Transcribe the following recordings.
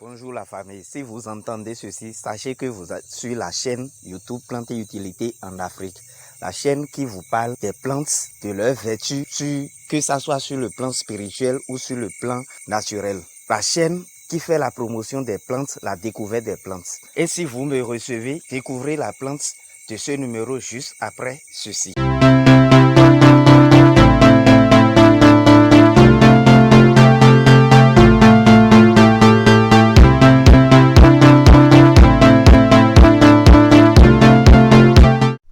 Bonjour la famille, si vous entendez ceci, sachez que vous êtes sur la chaîne YouTube Plantes et Utilités en Afrique. La chaîne qui vous parle des plantes, de leurs vertus, que ça soit sur le plan spirituel ou sur le plan naturel. La chaîne qui fait la promotion des plantes, la découverte des plantes. Et si vous me recevez, découvrez la plante de ce numéro juste après ceci.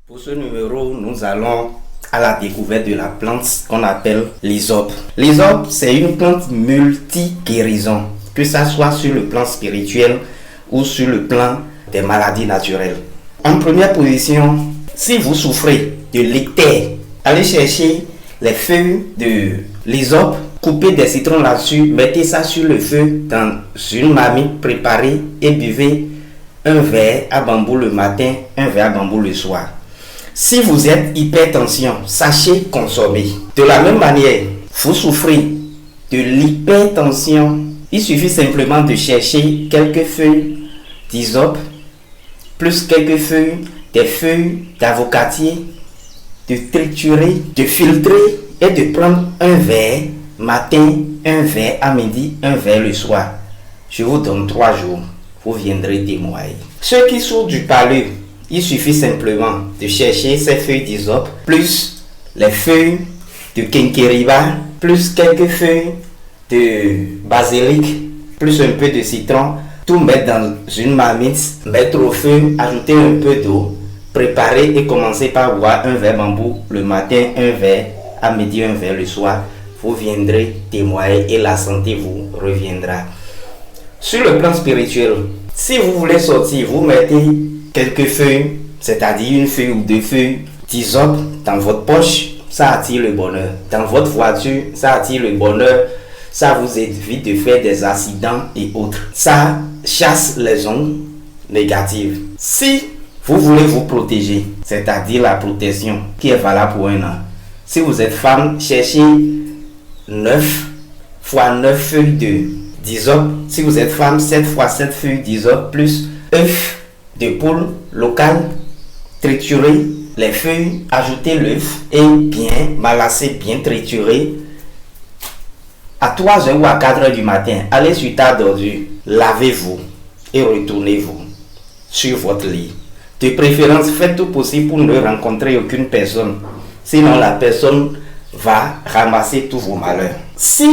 Pour ce numéro, nous allons à la découverte de la plante qu'on appelle l'hysope. L'hysope, c'est une plante multi-guérison, que ça soit sur le plan spirituel ou sur le plan des maladies naturelles. En première position, si vous souffrez de l'ictère, allez chercher les feuilles de l'hysope, coupez des citrons là-dessus, mettez ça sur le feu dans une marmite préparée et buvez un verre à bambou le matin, un verre à bambou le soir. Si vous êtes hypertension, sachez consommer. De la même manière, vous souffrez de l'hypertension, il suffit simplement de chercher quelques feuilles d'hysope, plus quelques feuilles, des feuilles d'avocatier, de triturer, de filtrer et de prendre un verre matin, un verre à midi, un verre le soir. Je vous donne 3 jours, vous viendrez témoigner. Ceux qui souffrent du palud, il suffit simplement de chercher ces feuilles d'hysope, plus les feuilles de kenkeriba, plus quelques feuilles de basilic, plus un peu de citron, tout mettre dans une marmite, mettre au feu, ajouter un peu d'eau, préparer et commencer par boire un verre bambou le matin, un verre à midi, un verre le soir. Vous viendrez témoigner et la santé vous reviendra. Sur le plan spirituel, si vous voulez sortir, vous mettez quelques feuilles, c'est-à-dire une feuille ou 2 feuilles d'hysope dans votre poche, ça attire le bonheur. Dans votre voiture, ça attire le bonheur. Ça vous évite de faire des accidents et autres. Ça chasse les ondes négatives. Si vous voulez vous protéger, c'est-à-dire la protection qui est valable pour un an. Si vous êtes femme, cherchez 9 fois 9 feuilles d'hysope. Si vous êtes femme, 7 fois 7 feuilles d'hysope plus œuf de poule local, triturer les feuilles, ajouter l'œuf et bien malasser, bien triturer. À 3h ou à 4h du matin, allez sur table d'ordure, lavez-vous et retournez-vous sur votre lit. De préférence, faites tout possible pour ne rencontrer aucune personne. Sinon, la personne va ramasser tous vos malheurs. Si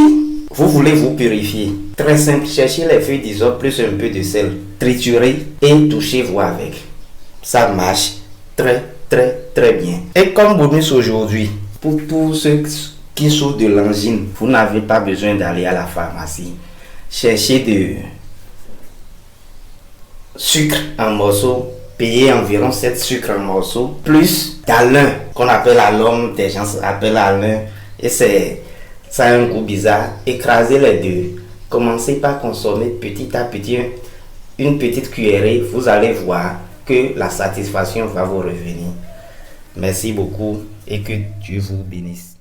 vous voulez vous purifier, très simple, cherchez les feuilles d'hysope plus un peu de sel, triturez et touchez-vous avec. Ça marche très bien. Et comme bonus aujourd'hui, pour tous ceux qui souffrent de l'angine, vous n'avez pas besoin d'aller à la pharmacie. Cherchez de sucre en morceaux, payez environ 7 sucres en morceaux, plus d'alun, qu'on appelle alum, des gens appellent alun, et ça a un goût bizarre. Écrasez les deux. Commencez par consommer petit à petit, une petite cuillerée. Vous allez voir que la satisfaction va vous revenir. Merci beaucoup et que Dieu vous bénisse.